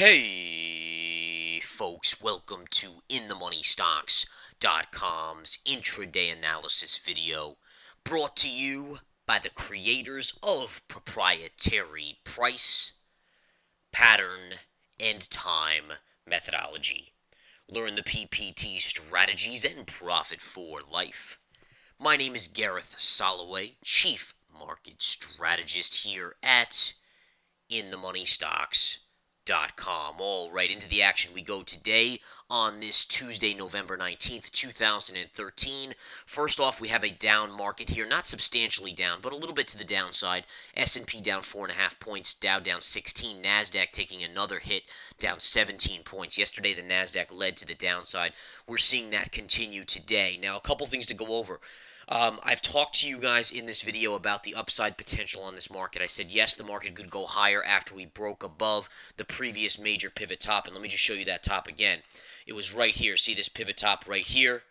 Hey, folks, welcome to InTheMoneyStocks.com's intraday analysis video, brought to you by the creators of proprietary price, pattern, and time methodology. Learn the PPT strategies and profit for life. My name is Gareth Soloway, Chief Market Strategist here at InTheMoneyStocks.com. All right, into the action we go today on this Tuesday, November 19th, 2013. First off, we have a down market here, not substantially down, but a little bit to the downside. S&P down 4.5 points, Dow down 16, NASDAQ taking another hit, down 17 points. Yesterday, the NASDAQ led to the downside. We're seeing that continue today. Now, a couple things to go over. I've talked to you guys in this video about the upside potential on this market. I said, yes, the market could go higher after we broke above the previous major pivot top. And let me just show you that top again. It was right here. See this pivot top right here,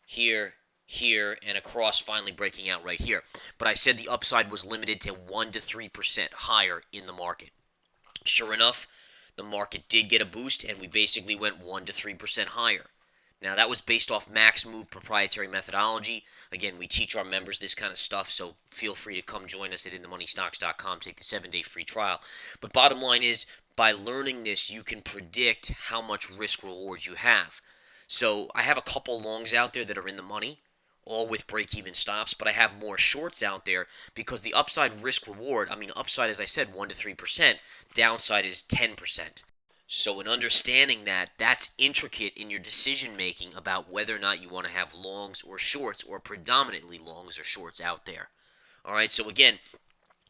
here, here, and across, finally breaking out right here. But I said the upside was limited to 1 to 3% higher in the market. Sure enough, the market did get a boost, and we basically went 1 to 3% higher. Now, that was based off Max Move proprietary methodology. Again, we teach our members this kind of stuff, so feel free to come join us at InTheMoneyStocks.com. Take the 7-day free trial. But bottom line is, by learning this, you can predict how much risk reward you have. So I have a couple longs out there that are in the money, all with break-even stops, but I have more shorts out there because the upside risk reward, upside, as I said, 1 to 3%, downside is 10%. So in understanding that, that's intricate in your decision making about whether or not you want to have longs or shorts, or predominantly longs or shorts out there. All right, so again,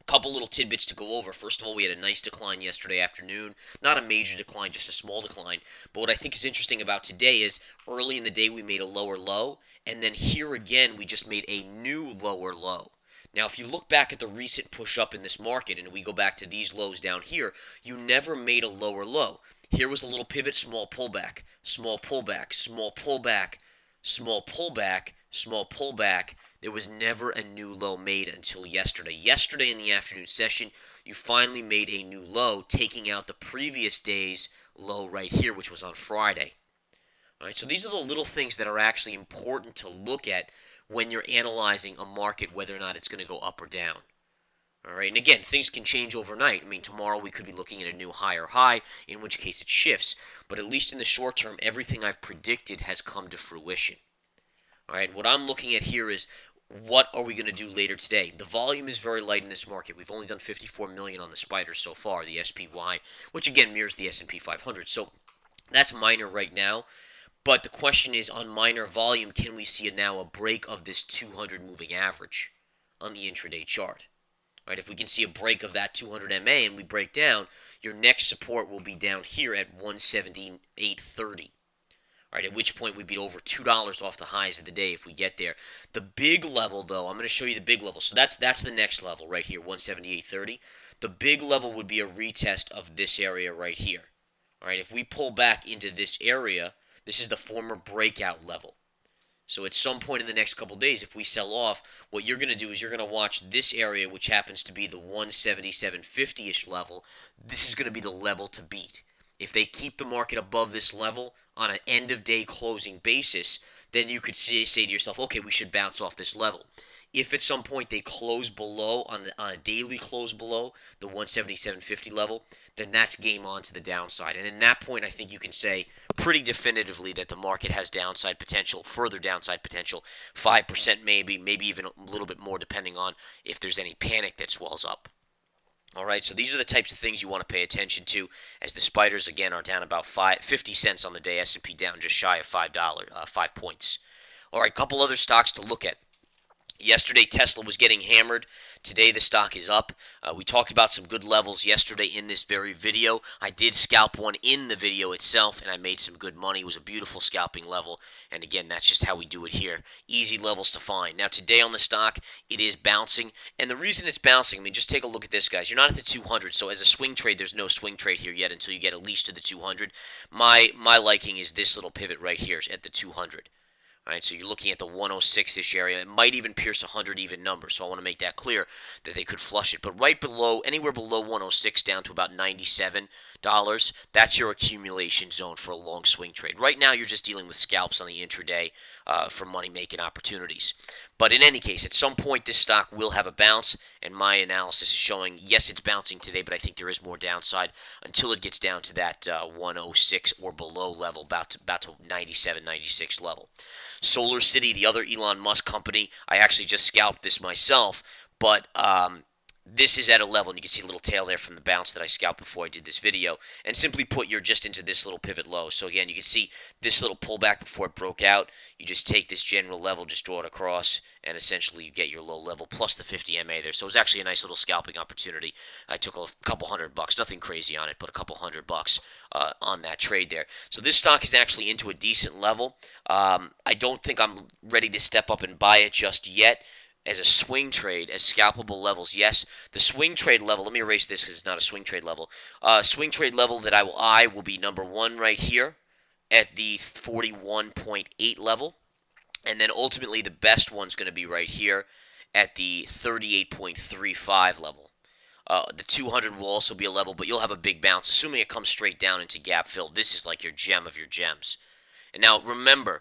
a couple little tidbits to go over. First of all, we had a nice decline yesterday afternoon. Not a major decline, just a small decline. But what I think is interesting about today is early in the day we made a lower low, and then here again we just made a new lower low. Now, if you look back at the recent push up in this market, and we go back to these lows down here, you never made a lower low. Here was a little pivot, small pullback, small pullback, small pullback, small pullback, small pullback. There was never a new low made until yesterday. Yesterday in the afternoon session, you finally made a new low, taking out the previous day's low right here, which was on Friday. All right, so these are the little things that are actually important to look at when you're analyzing a market, whether or not it's going to go up or down. All right, and again, things can change overnight. Tomorrow we could be looking at a new higher high, in which case it shifts. But at least in the short term, everything I've predicted has come to fruition. All right, what I'm looking at here is what are we going to do later today? The volume is very light in this market. We've only done 54 million on the spiders so far, the SPY, which again mirrors the S&P 500. So that's minor right now. But the question is, on minor volume, can we see now a break of this 200 moving average on the intraday chart? Right, if we can see a break of that 200 MA and we break down, your next support will be down here at 178.30. Right, at which point we'd be over $2 off the highs of the day if we get there. The big level, though, I'm going to show you the big level. So that's the next level right here, 178.30. The big level would be a retest of this area right here. All right, if we pull back into this area, this is the former breakout level. So at some point in the next couple days, if we sell off, what you're going to do is you're going to watch this area, which happens to be the 177.50-ish level. This is going to be the level to beat. If they keep the market above this level on an end-of-day closing basis, then you could say to yourself, okay, we should bounce off this level. If at some point they close below, on a daily close below the 177.50 level, then that's game on to the downside. And in that point, I think you can say pretty definitively that the market has downside potential, further downside potential, 5% maybe even a little bit more depending on if there's any panic that swells up. All right, so these are the types of things you want to pay attention to as the spiders, again, are down about 50 cents on the day, S&P down just shy of $5, 5 points. All right, a couple other stocks to look at. Yesterday, Tesla was getting hammered. Today, the stock is up. We talked about some good levels yesterday in this very video. I did scalp one in the video itself, and I made some good money. It was a beautiful scalping level. And again, that's just how we do it here. Easy levels to find. Now, today on the stock, it is bouncing. And the reason it's bouncing, just take a look at this, guys. You're not at the 200, so as a swing trade, there's no swing trade here yet until you get at least to the 200. My liking is this little pivot right here at the 200. All right, so you're looking at the 106-ish area. It might even pierce 100 even number. So I want to make that clear that they could flush it. But right below, anywhere below 106 down to about $97, that's your accumulation zone for a long swing trade. Right now, you're just dealing with scalps on the intraday for money-making opportunities. But in any case, at some point, this stock will have a bounce, and my analysis is showing, yes, it's bouncing today, but I think there is more downside until it gets down to that 106 or below level, about to 97, 96 level. SolarCity, the other Elon Musk company, I actually just scalped this myself, but this is at a level, and you can see a little tail there from the bounce that I scalped before I did this video. And simply put, you're just into this little pivot low. So again, you can see this little pullback before it broke out. You just take this general level, just draw it across, and essentially you get your low level plus the 50 MA there. So it was actually a nice little scalping opportunity. I took a couple $100, nothing crazy on it, but a couple $100 on that trade there. So this stock is actually into a decent level. I don't think I'm ready to step up and buy it just yet. As a swing trade, as scalpable levels, yes. The swing trade level, let me erase this because it's not a swing trade level. Swing trade level that I will be number one right here at the 41.8 level. And then ultimately the best one's going to be right here at the 38.35 level. The 200 will also be a level, but you'll have a big bounce. Assuming it comes straight down into gap fill, this is like your gem of your gems. And now remember,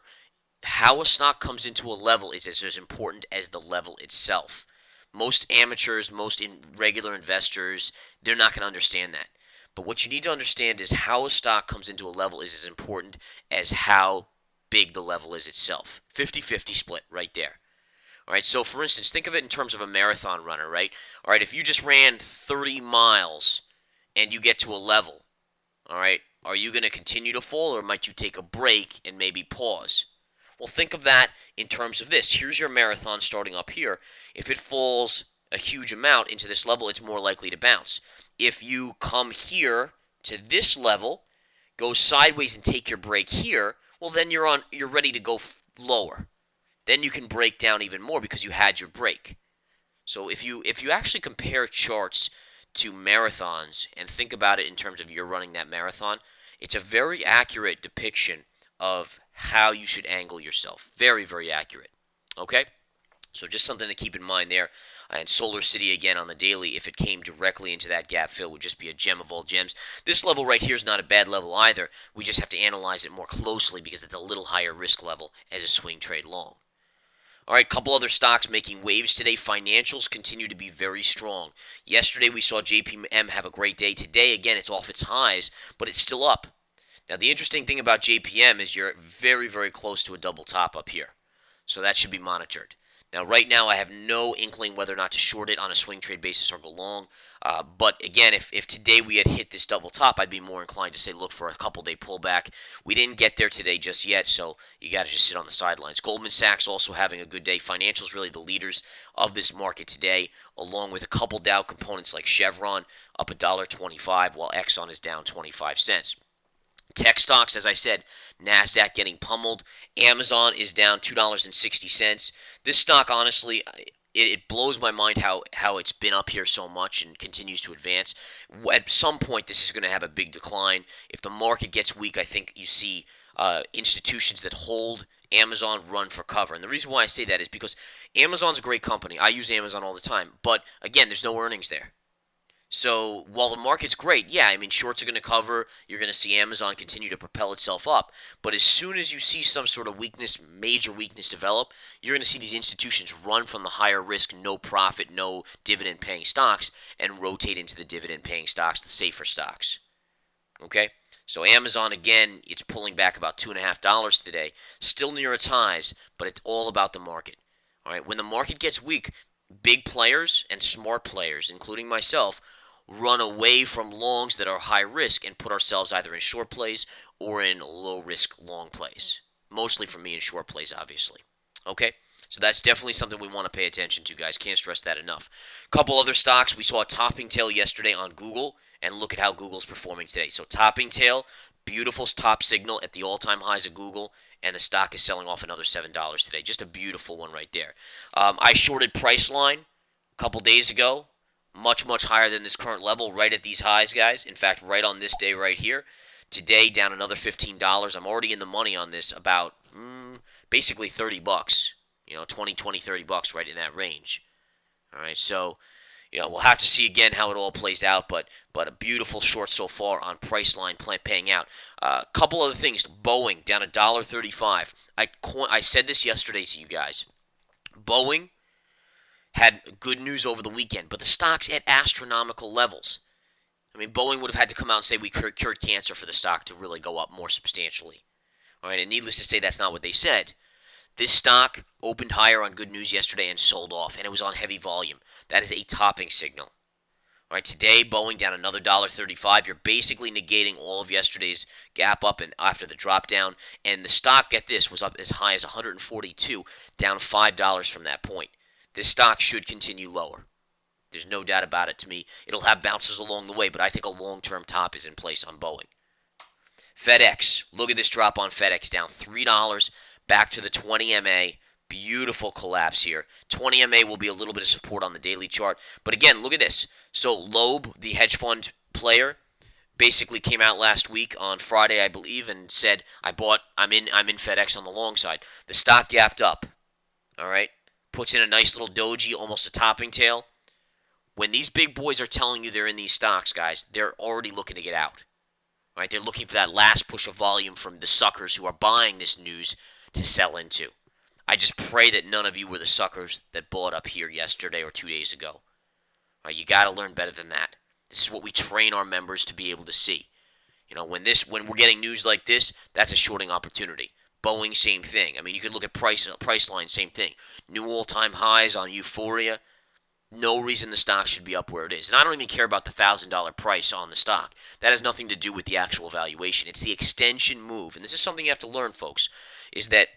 how a stock comes into a level is as important as the level itself. Most amateurs, most regular investors, they're not going to understand that. But what you need to understand is how a stock comes into a level is as important as how big the level is itself. 50-50 split right there. All right, so for instance, think of it in terms of a marathon runner, right? All right, if you just ran 30 miles and you get to a level, all right, are you going to continue to fall or might you take a break and maybe pause? Well, think of that in terms of this. Here's your marathon starting up here. If it falls a huge amount into this level, it's more likely to bounce. If you come here to this level, go sideways and take your break here, well, then you're ready to go lower. Then you can break down even more because you had your break. So if you actually compare charts to marathons and think about it in terms of you're running that marathon, it's a very accurate depiction of how you should angle yourself. Very, very accurate. Okay? So just something to keep in mind there. And SolarCity, again, on the daily, if it came directly into that gap fill, would just be a gem of all gems. This level right here is not a bad level either. We just have to analyze it more closely because it's a little higher risk level as a swing trade long. All right, couple other stocks making waves today. Financials continue to be very strong. Yesterday, we saw JPM have a great day. Today, again, it's off its highs, but it's still up. Now, the interesting thing about JPM is you're very, very close to a double top up here. So that should be monitored. Now, right now, I have no inkling whether or not to short it on a swing trade basis or go long. But again, if today we had hit this double top, I'd be more inclined to say look for a couple-day pullback. We didn't get there today just yet, so you got to just sit on the sidelines. Goldman Sachs also having a good day. Financials really the leaders of this market today, along with a couple Dow components like Chevron up $1.25, while Exxon is down 25 cents. Tech stocks, as I said, NASDAQ getting pummeled. Amazon is down $2.60. This stock, honestly, it blows my mind how it's been up here so much and continues to advance. At some point, this is going to have a big decline. If the market gets weak, I think you see institutions that hold Amazon run for cover. And the reason why I say that is because Amazon's a great company. I use Amazon all the time. But, again, there's no earnings there. So while the market's great, yeah, I mean, shorts are going to cover. You're going to see Amazon continue to propel itself up. But as soon as you see some sort of weakness, major weakness develop, you're going to see these institutions run from the higher risk, no profit, no dividend paying stocks and rotate into the dividend paying stocks, the safer stocks. Okay? So Amazon, again, it's pulling back about $2.50 today. Still near its highs, but it's all about the market. All right? When the market gets weak, big players and smart players, including myself, run away from longs that are high risk and put ourselves either in short plays or in low risk long plays. Mostly for me in short plays, obviously. Okay? So that's definitely something we want to pay attention to, guys. Can't stress that enough. Couple other stocks. We saw a topping tail yesterday on Google, and look at how Google's performing today. So topping tail, beautiful top signal at the all-time highs of Google, and the stock is selling off another $7 today. Just a beautiful one right there. I shorted Priceline a couple days ago. Much, much higher than this current level, right at these highs, guys. In fact, right on this day right here. Today, down another $15. I'm already in the money on this about basically 30 bucks, 30 bucks right in that range. All right, so we'll have to see again how it all plays out, but a beautiful short so far on Priceline paying out. A couple other things. Boeing down $1.35. I said this yesterday to you guys. Boeing had good news over the weekend, but the stock's at astronomical levels. I mean, Boeing would have had to come out and say we cured cancer for the stock to really go up more substantially. All right, and needless to say, that's not what they said. This stock opened higher on good news yesterday and sold off, and it was on heavy volume. That is a topping signal. All right, today Boeing down another $1.35. You're basically negating all of yesterday's gap up and after the drop down, and the stock, get this, was up as high as 142, down $5 from that point. This stock should continue lower. There's no doubt about it to me. It'll have bounces along the way, but I think a long-term top is in place on Boeing. FedEx, look at this drop on FedEx, down $3 back to the 20 MA. Beautiful collapse here. 20 MA will be a little bit of support on the daily chart. But again, look at this. So Loeb, the hedge fund player, basically came out last week on Friday, I believe, and said, I'm in FedEx on the long side. The stock gapped up. All right? Puts in a nice little doji, almost a topping tail. When these big boys are telling you they're in these stocks, guys, they're already looking to get out. All right? They're looking for that last push of volume from the suckers who are buying this news to sell into. I just pray that none of you were the suckers that bought up here yesterday or 2 days ago. All right, you got to learn better than that. This is what we train our members to be able to see. When we're getting news like this, that's a shorting opportunity. Boeing, same thing. I mean, you could look at Priceline, same thing. New all-time highs on Euphoria. No reason the stock should be up where it is. And I don't even care about the $1,000 price on the stock. That has nothing to do with the actual valuation. It's the extension move. And this is something you have to learn, folks, is that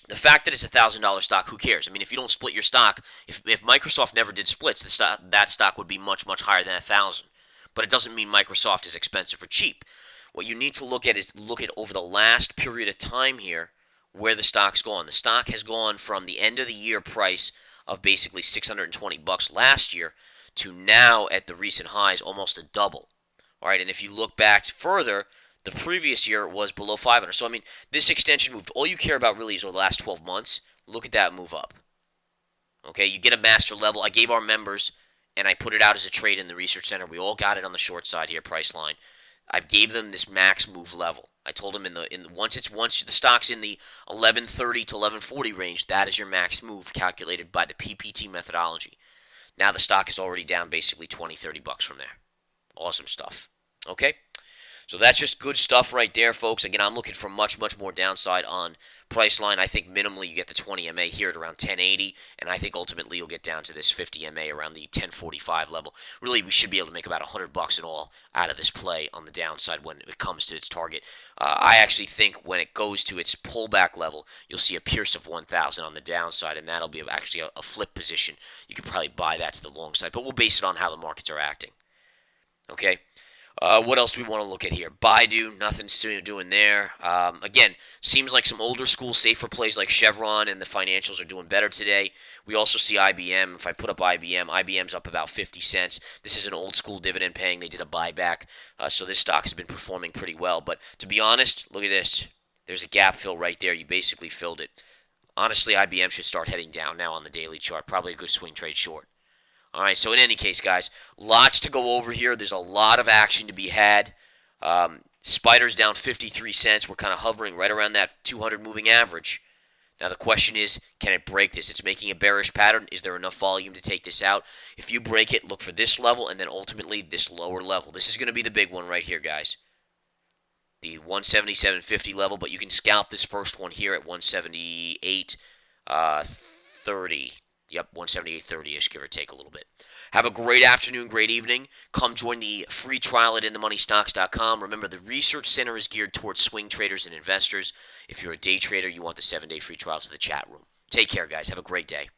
the fact that it's a $1,000 stock, who cares? I mean, if you don't split your stock, if Microsoft never did splits, that stock would be much, much higher than 1,000. But it doesn't mean Microsoft is expensive or cheap. What you need to look at is over the last period of time here where the stock's gone. The stock has gone from the end of the year price of basically 620 bucks last year to now at the recent highs almost a double. All right, and if you look back further, the previous year was below 500. So, I mean, this extension moved. All you care about really is over the last 12 months. Look at that move up. Okay, you get a master level. I gave our members, and I put it out as a trade in the research center. We all got it on the short side here, Priceline. I gave them this max move level. I told them once the stock's in the 1130 to 1140 range, that is your max move calculated by the PPT methodology. Now the stock is already down basically 20, 30 bucks from there. Awesome stuff. Okay? So that's just good stuff right there, folks. Again, I'm looking for much, much more downside on Priceline. I think minimally you get the 20 MA here at around 1080, and I think ultimately you'll get down to this 50 MA around the 1045 level. Really, we should be able to make about 100 bucks in all out of this play on the downside when it comes to its target. I actually think when it goes to its pullback level, you'll see a pierce of 1,000 on the downside, and that'll be actually a flip position. You could probably buy that to the long side, but we'll base it on how the markets are acting. Okay? What else do we want to look at here? Baidu, nothing doing there. Again, seems like some older school, safer plays like Chevron and the financials are doing better today. We also see IBM. If I put up IBM's up about 50 cents. This is an old school dividend paying. They did a buyback, so this stock has been performing pretty well. But to be honest, look at this. There's a gap fill right there. You basically filled it. Honestly, IBM should start heading down now on the daily chart. Probably a good swing trade short. All right, so in any case, guys, lots to go over here. There's a lot of action to be had. Spider's down 53 cents. We're kind of hovering right around that 200 moving average. Now, the question is, can it break this? It's making a bearish pattern. Is there enough volume to take this out? If you break it, look for this level and then ultimately this lower level. This is going to be the big one right here, guys. The 177.50 level, but you can scalp this first one here at 178.30. Yep, 178.30-ish, give or take a little bit. Have a great afternoon, great evening. Come join the free trial at InTheMoneyStocks.com. Remember, the research center is geared towards swing traders and investors. If you're a day trader, you want the 7-day free trial to the chat room. Take care, guys. Have a great day.